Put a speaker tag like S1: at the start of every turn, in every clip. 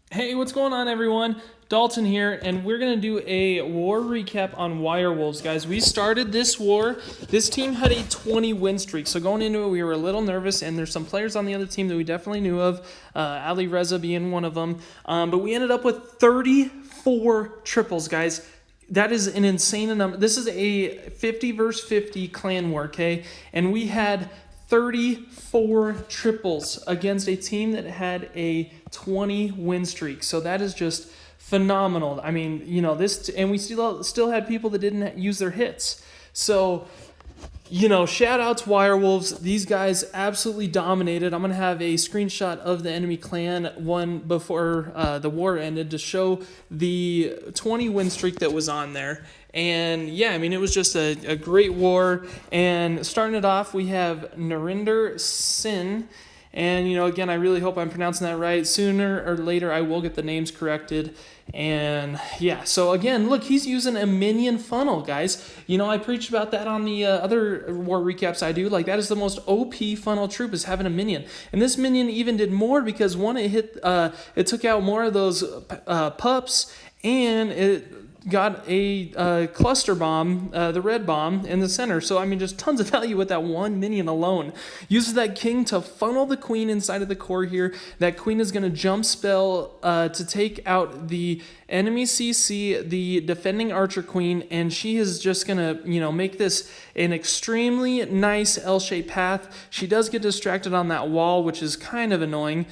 S1: Hey, what's going on, everyone? Dalton here, and we're going to do a war recap on Wirewolves, guys. We started this war. This team had a 20 win streak, so going into it, we were a little nervous, and there's some players on the other team that we definitely knew of, Ali Reza being one of them. But we ended up with 34 triples, guys. That is an insane number. This is a 50 versus 50 clan war, okay? And we had 34 triples against a team that had a 20 win streak. So that is just phenomenal. I mean, this, and we still had people that didn't use their hits. So, shout out to Wirewolves. These guys absolutely dominated. I'm going to have a screenshot of the enemy clan one before the war ended to show the 20 win streak that was on there. And yeah, I mean, it was just a great war. And starting it off, we have Narinder Sin. And, again, I really hope I'm pronouncing that right. Sooner or later, I will get the names corrected. And, yeah, so, again, look, he's using a minion funnel, guys. I preached about that on the other war recaps I do. Like, that is the most OP funnel troop, is having a minion. And this minion even did more because, one, it took out more of those pups, and it got a cluster bomb, the red bomb, in the center. So, I mean, just tons of value with that one minion alone. Uses that king to funnel the queen inside of the core here. That queen is going to jump spell to take out the enemy CC, the defending archer queen, and she is just going to, make this an extremely nice L-shaped path. She does get distracted on that wall, which is kind of annoying.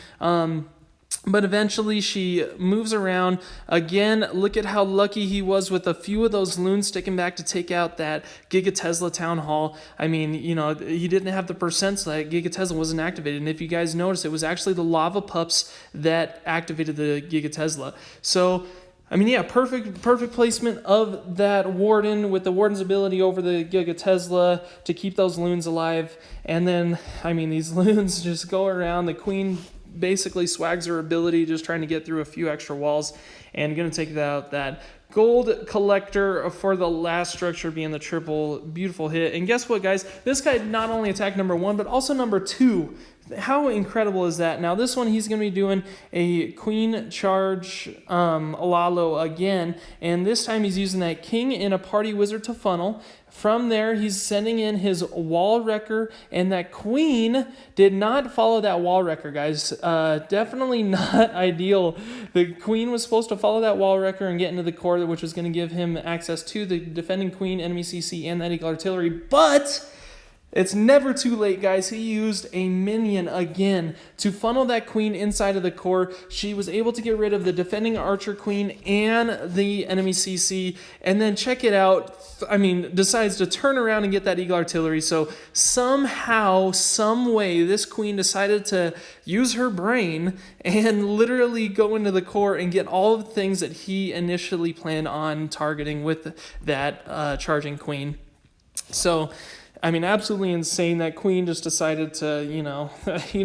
S1: But eventually she moves around. Again, look at how lucky he was with a few of those loons sticking back to take out that Giga Tesla Town Hall. I mean, he didn't have the percent, so that Giga Tesla wasn't activated. And if you guys notice, it was actually the lava pups that activated the Giga Tesla. So, I mean, yeah, perfect placement of that Warden with the Warden's ability over the Giga Tesla to keep those loons alive. And then, I mean, these loons just go around. The queen basically swags her ability, just trying to get through a few extra walls, and going to take out that gold collector for the last structure, being the triple. Beautiful hit. And guess what, guys? This guy not only attacked number 1, but also number 2. How incredible is that? Now, this one, he's going to be doing a queen charge Alalo again, and this time he's using that king and a party wizard to funnel. From there, he's sending in his wall wrecker, and that queen did not follow that wall wrecker, guys. Definitely not ideal. The queen was supposed to follow that wall wrecker and get into the core, which was going to give him access to the defending queen, enemy CC, and that eagle artillery, but it's never too late, guys. He used a minion again to funnel that queen inside of the core. She was able to get rid of the defending archer queen and the enemy CC. And then check it out. I mean, decides to turn around and get that eagle artillery. So somehow, some way, this queen decided to use her brain and literally go into the core and get all of the things that he initially planned on targeting with that charging queen. So, I mean, absolutely insane. That queen just decided to, you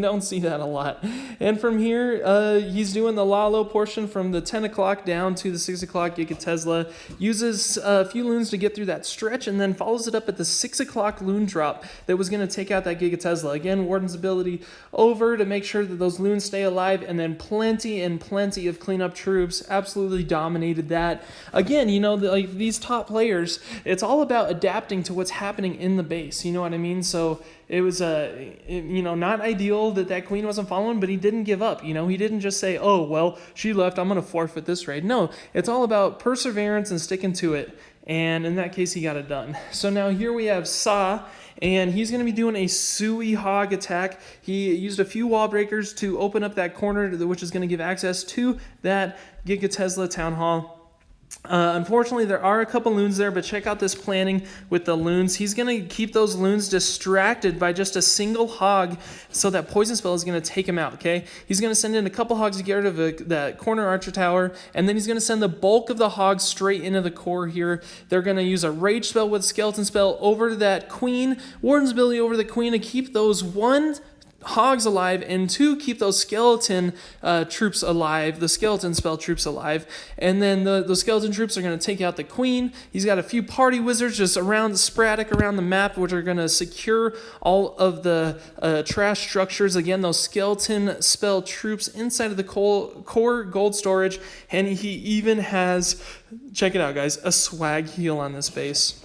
S1: don't see that a lot. And from here, he's doing the Lalo portion from the 10 o'clock down to the 6 o'clock Giga Tesla. Uses a few loons to get through that stretch, and then follows it up at the 6 o'clock loon drop that was going to take out that Giga Tesla. Again, Warden's ability over to make sure that those loons stay alive, and then plenty and plenty of cleanup troops. Absolutely dominated that. Again, like these top players, it's all about adapting to what's happening in the base. You know what I mean? So it was not ideal that queen wasn't following, but he didn't give up. He didn't just say, oh, well, she left, I'm going to forfeit this raid. No, it's all about perseverance and sticking to it. And in that case, he got it done. So now here we have Sa, and he's going to be doing a Sui Hog attack. He used a few wall breakers to open up that corner, which is going to give access to that Giga Tesla Town Hall. Unfortunately, there are a couple loons there, but check out this planning with the loons. He's going to keep those loons distracted by just a single hog, so that poison spell is going to take him out, okay? He's going to send in a couple hogs to get rid of that corner archer tower, and then he's going to send the bulk of the hogs straight into the core here. They're going to use a rage spell with skeleton spell over that queen, Warden's ability over the queen to keep those hogs alive, and 2, keep those skeleton troops alive, the skeleton spell troops alive. And then the skeleton troops are going to take out the queen. He's got a few party wizards just sporadic around the map, which are going to secure all of the trash structures. Again, those skeleton spell troops inside of the core gold storage. And he even has, check it out guys, a swag heal on this base.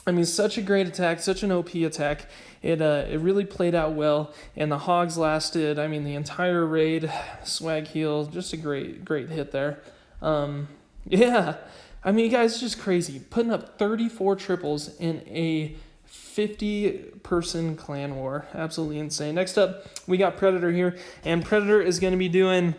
S1: I mean, such a great attack, such an OP attack. It really played out well, and the hogs lasted, I mean, the entire raid. Swag heal, just a great hit there. Yeah, I mean, guys, it's just crazy. Putting up 34 triples in a 50-person clan war. Absolutely insane. Next up, we got Predator here, and Predator is going to be doing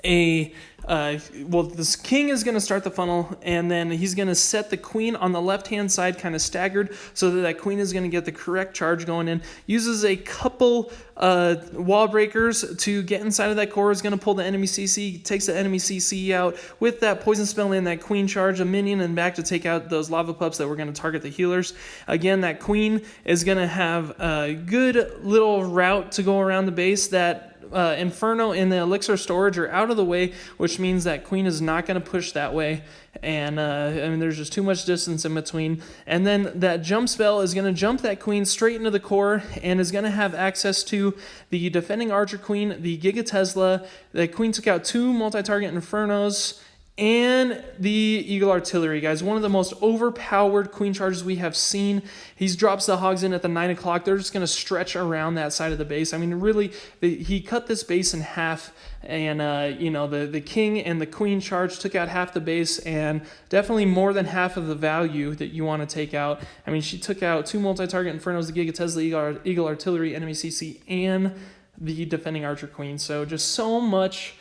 S1: this king is going to start the funnel, and then he's going to set the queen on the left-hand side kind of staggered so that queen is going to get the correct charge going in. Uses a couple wall breakers to get inside of that core. Is going to pull the enemy CC, takes the enemy CC out with that poison spell and that queen charge, a minion and back to take out those lava pups that were going to target the healers. Again, that queen is going to have a good little route to go around the base. That Inferno and the elixir storage are out of the way, which means that queen is not going to push that way, and I mean, there's just too much distance in between. And then that jump spell is going to jump that queen straight into the core and is going to have access to the defending archer queen, the Giga Tesla. The queen took out 2 multi-target Infernos and the Eagle Artillery, guys. One of the most overpowered queen charges we have seen. He drops the hogs in at the 9 o'clock. They're just going to stretch around that side of the base. I mean, really, he cut this base in half, and the king and the queen charge took out half the base, and definitely more than half of the value that you want to take out. I mean, she took out 2 multi-target Infernos, the Giga Tesla, Eagle Artillery, enemy CC, and the defending archer queen. So just so much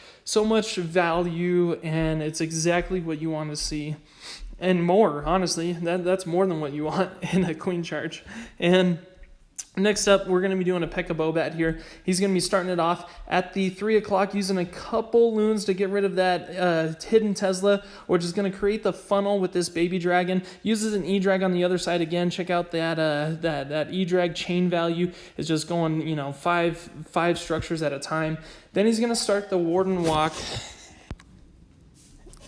S1: value, and it's exactly what you want to see, and more. Honestly, that's more than what you want in a queen charge. And next up, we're going to be doing a P.E.K.K.A. Bobat here. He's going to be starting it off at the 3 o'clock using a couple loons to get rid of that hidden Tesla, which is going to create the funnel with this baby dragon. Uses an E-Drag on the other side again. Check out that E-Drag chain value is just going, five structures at a time. Then he's going to start the Warden Walk.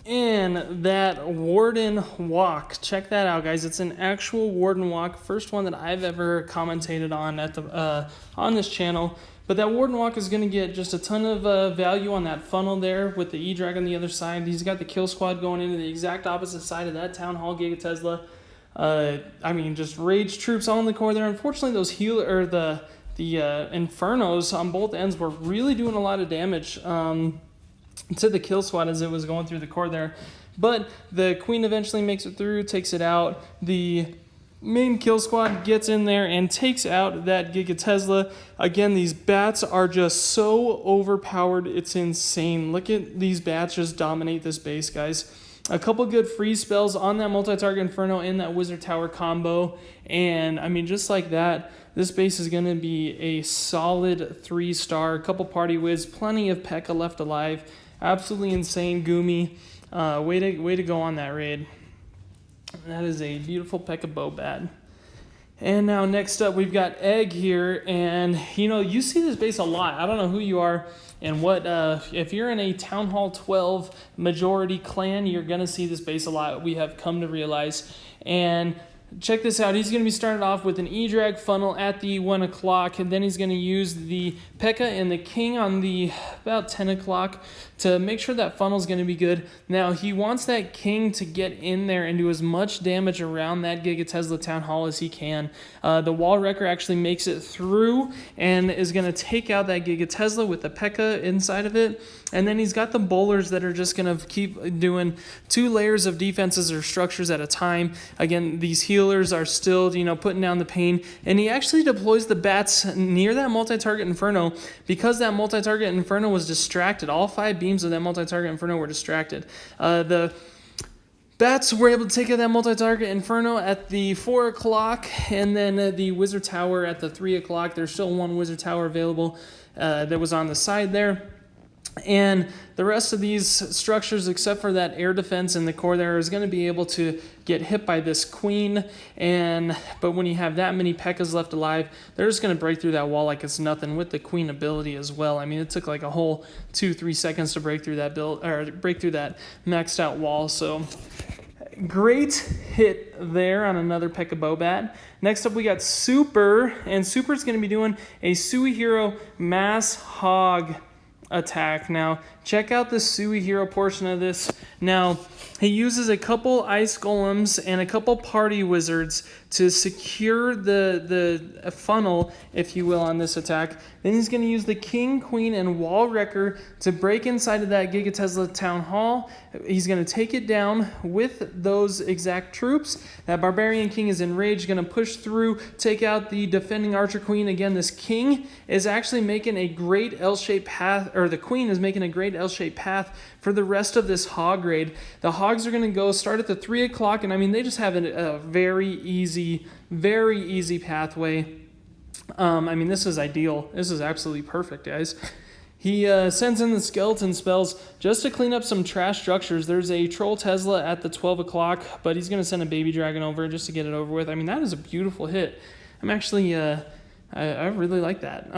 S1: And that Warden Walk, check that out, guys. It's an actual Warden Walk, first one that I've ever commentated on on this channel. But that Warden Walk is going to get just a ton of value on that funnel there with the E-Drag on the other side. He's got the kill squad going into the exact opposite side of that Town Hall Giga Tesla. I mean, just rage troops on the core there. Unfortunately, those the Infernos on both ends were really doing a lot of damage to the kill squad as it was going through the core there. But the queen eventually makes it through, takes it out. The main kill squad gets in there and takes out that Giga Tesla. Again, these bats are just so overpowered, it's insane. Look at these bats just dominate this base, guys. A couple good freeze spells on that multi-target Inferno and that Wizard Tower combo. And, I mean, just like that, this base is going to be a solid 3-star. A couple party whiz, plenty of P.E.K.K.A. left alive. Absolutely insane, Goomy. Way to go on that raid. That is a beautiful P.E.K.K.A. Bobat. And now next up, we've got Egg here. And, you see this base a lot. I don't know who you are and what, if you're in a Town Hall 12 majority clan, you're going to see this base a lot, we have come to realize. And check this out. He's going to be started off with an E-Drag funnel at the 1 o'clock, and then he's going to use the P.E.K.K.A. and the King on the about 10 o'clock to make sure that funnel's going to be good. Now, he wants that King to get in there and do as much damage around that Giga Tesla Town Hall as he can. The Wall Wrecker actually makes it through and is going to take out that Giga Tesla with the P.E.K.K.A. inside of it. And then he's got the bowlers that are just going to keep doing 2 layers of defenses or structures at a time. Again, these healers are still, putting down the pain. And he actually deploys the bats near that multi-target Inferno because that multi-target Inferno was distracted. All 5 beams of that multi-target Inferno were distracted. The bats were able to take out that multi-target Inferno at the 4 o'clock, and then the Wizard Tower at the 3 o'clock. There's still 1 Wizard Tower available that was on the side there. And the rest of these structures, except for that air defense in the core there, is going to be able to get hit by this queen. But when you have that many P.E.K.K.A.s left alive, they're just going to break through that wall like it's nothing with the queen ability as well. I mean, it took like a whole 2-3 seconds to break through that break through that maxed out wall. So great hit there on another P.E.K.K.A. Bobat. Next up, we got Super, and Super's going to be doing a Suihiro Mass Hog attack. Now, check out the Suihiro portion of this. Now, he uses a couple ice golems and a couple party wizards to secure the funnel, if you will, on this attack. Then he's going to use the king, queen, and wall wrecker to break inside of that Giga Tesla town hall. He's going to take it down with those exact troops. That barbarian king is enraged, going to push through, take out the defending archer queen. Again, this king is actually making a great L-shaped path, or the queen is making a great L-shaped path for the rest of this hog raid. The hogs are going to go start at the 3 o'clock, and I mean, they just have a very easy pathway. I mean, this is ideal. This is absolutely perfect, guys. He sends in the skeleton spells just to clean up some trash structures. There's a troll Tesla at the 12 o'clock, but he's going to send a baby dragon over just to get it over with. I mean, that is a beautiful hit. I'm actually... I really like that.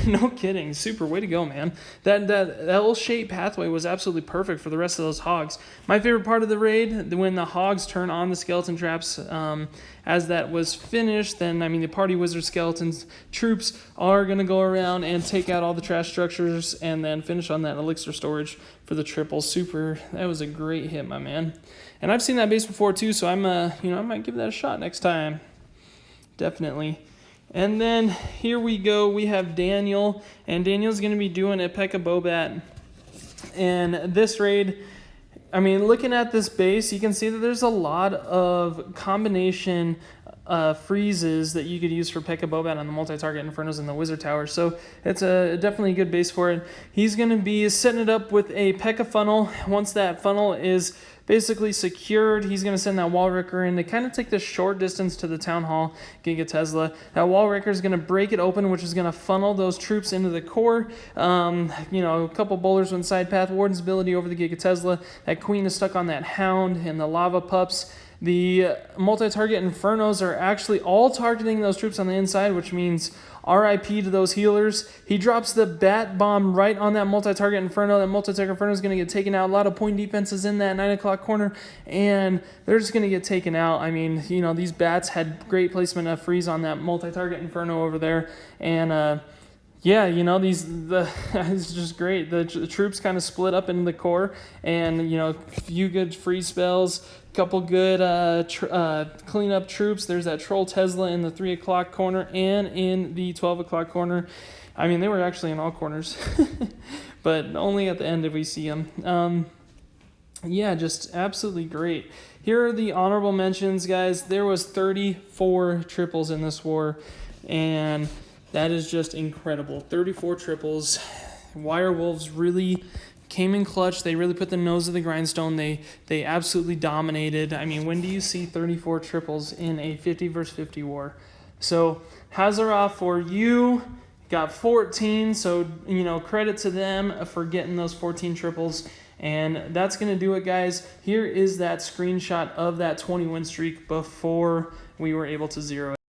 S1: No kidding. Super. Way to go, man. That L-shaped pathway was absolutely perfect for the rest of those hogs. My favorite part of the raid, when the hogs turn on the skeleton traps, as that was finished, then, I mean, the party wizard skeletons troops are going to go around and take out all the trash structures and then finish on that elixir storage for the triple. Super. That was a great hit, my man. And I've seen that base before, too, so I might give that a shot next time. Definitely. And then here we go, we have Daniel, and Daniel's going to be doing a P.E.K.K.A. Bobat. And this raid, I mean, looking at this base, you can see that there's a lot of combination freezes that you could use for P.E.K.K.A. Bobat on the multi-target Infernos and the Wizard Tower. So it's definitely a good base for it. He's going to be setting it up with a P.E.K.K.A. funnel. Once that funnel is basically secured, he's going to send that wall wrecker in to kind of take this short distance to the town hall Giga Tesla. That wall wrecker is going to break it open, which is going to funnel those troops into the core. A couple bowlers with side path, Warden's ability over the Giga Tesla. That queen is stuck on that hound and the lava pups. The multi-target Infernos are actually all targeting those troops on the inside, which means RIP to those healers. He drops the bat bomb right on that multi-target Inferno. That multi-target Inferno is going to get taken out. A lot of point defenses in that 9 o'clock corner, and they're just going to get taken out. I mean, these bats had great placement of freeze on that multi-target Inferno over there, and it's just great. The troops kind of split up into the core, and a few good freeze spells, couple good cleanup troops. There's that troll Tesla in the 3 o'clock corner and in the 12 o'clock corner. I mean, they were actually in all corners, but only at the end did we see them. Just absolutely great. Here are the honorable mentions, guys. There was 34 triples in this war, and that is just incredible. 34 triples. Wirewolves really came in clutch. They really put the nose to the grindstone. They absolutely dominated. I mean, when do you see 34 triples in a 50 versus 50 war? So Hazara for you got 14. So, credit to them for getting those 14 triples. And that's going to do it, guys. Here is that screenshot of that 20 win streak before we were able to zero it.